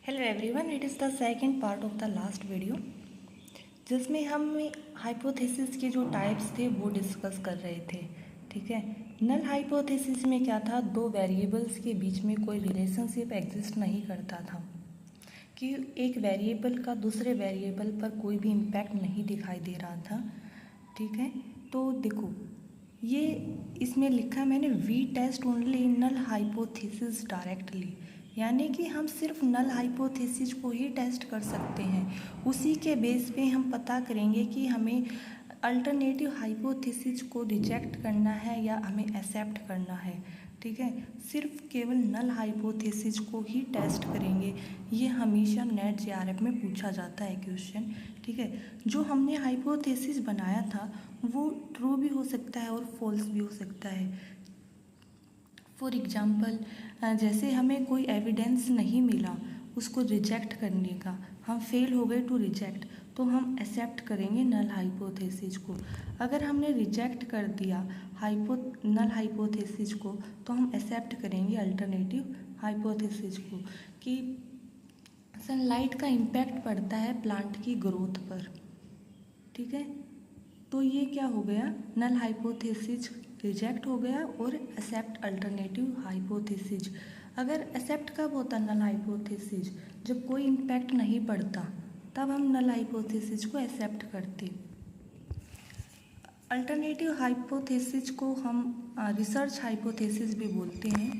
Hello everyone, it is the second part of the last video जिसमें हम hypothesis के जो टाइप्स थे वो डिस्कस कर रहे थे। ठीक है, नल हाइपोथेसिस में क्या था, दो वेरिएबल्स के बीच में कोई रिलेशनशिप एग्जिस्ट नहीं करता था कि एक वेरिएबल का दूसरे वेरिएबल पर कोई भी इम्पैक्ट नहीं दिखाई दे रहा था। ठीक है, तो देखो ये इसमें लिखा मैंने we test only null hypothesis directly, यानी कि हम सिर्फ नल हाइपोथेसिस को ही टेस्ट कर सकते हैं। उसी के बेस पे हम पता करेंगे कि हमें अल्टरनेटिव हाइपोथेसिस को रिजेक्ट करना है या हमें एक्सेप्ट करना है। ठीक है, सिर्फ केवल नल हाइपोथेसिस को ही टेस्ट करेंगे। ये हमेशा नेट जेआरएफ में पूछा जाता है क्वेश्चन। ठीक है, जो हमने हाइपोथेसिस बनाया था वो ट्रू भी हो सकता है और फॉल्स भी हो सकता है। फॉर एग्जाम्पल, जैसे हमें कोई एविडेंस नहीं मिला उसको रिजेक्ट करने का, हम फेल हो गए टू रिजेक्ट, तो हम एक्सेप्ट करेंगे नल हाइपोथेसिस को। अगर हमने रिजेक्ट कर दिया नल हाइपोथेसिस को तो हम एक्सेप्ट करेंगे अल्टरनेटिव हाइपोथेसिस को कि सनलाइट का इम्पैक्ट पड़ता है प्लांट की ग्रोथ पर। ठीक है, तो ये क्या हो गया, नल हाइपोथेसिस रिजेक्ट हो गया और एक्सेप्ट अल्टरनेटिव हाइपोथेसिस। अगर एक्सेप्ट कब होता नल हाइपोथेसिस, जब कोई इम्पैक्ट नहीं पड़ता, तब हम नल हाइपोथेसिस को एक्सेप्ट करते। अल्टरनेटिव हाइपोथेसिस को हम रिसर्च हाइपोथेसिस भी बोलते हैं।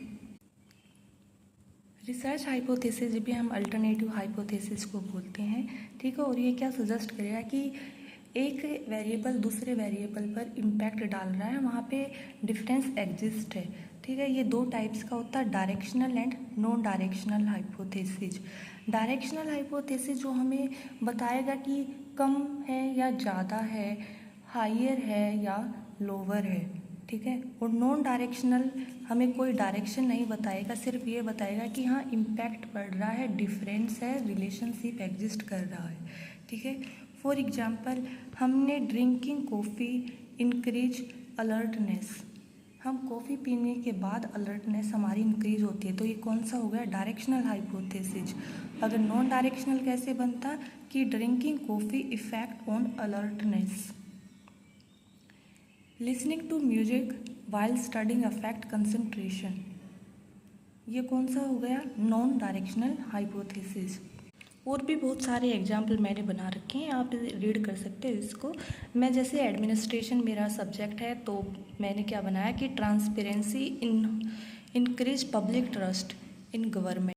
रिसर्च हाइपोथेसिस भी हम अल्टरनेटिव हाइपोथेसिस को बोलते हैं। ठीक है, और ये क्या सजेस्ट करेगा कि एक वेरिएबल दूसरे वेरिएबल पर इम्पैक्ट डाल रहा है, वहाँ पे डिफरेंस एग्जिस्ट है। ठीक है, ये दो टाइप्स का होता है, directional and non directional hypothesis. Directional hypothesis जो हमें बताएगा कि कम है या ज़्यादा है, हाइयर है या लोअर है। ठीक है, और नॉन डायरेक्शनल हमें कोई डायरेक्शन नहीं बताएगा, सिर्फ ये बताएगा कि हाँ इम्पैक्ट पड़ रहा है, डिफरेंस है, रिलेशनशिप एग्जिस्ट कर रहा है। ठीक है, फॉर एग्जाम्पल, हमने ड्रिंकिंग कॉफ़ी इंक्रीज अलर्टनेस, हम कॉफ़ी पीने के बाद अलर्टनेस हमारी इंक्रीज होती है, तो ये कौन सा हो गया, डायरेक्शनल हाइपोथेसिस। अगर नॉन डायरेक्शनल कैसे बनता कि drinking coffee effect on alertness. Listening to music while studying affect concentration, ये कौन सा हो गया, नॉन डायरेक्शनल हाइपोथेसिस। और भी बहुत सारे एग्जाम्पल मैंने बना रखे हैं, आप रीड कर सकते हो इसको। मैं जैसे एडमिनिस्ट्रेशन मेरा सब्जेक्ट है तो मैंने क्या बनाया कि transparency increase public trust in government.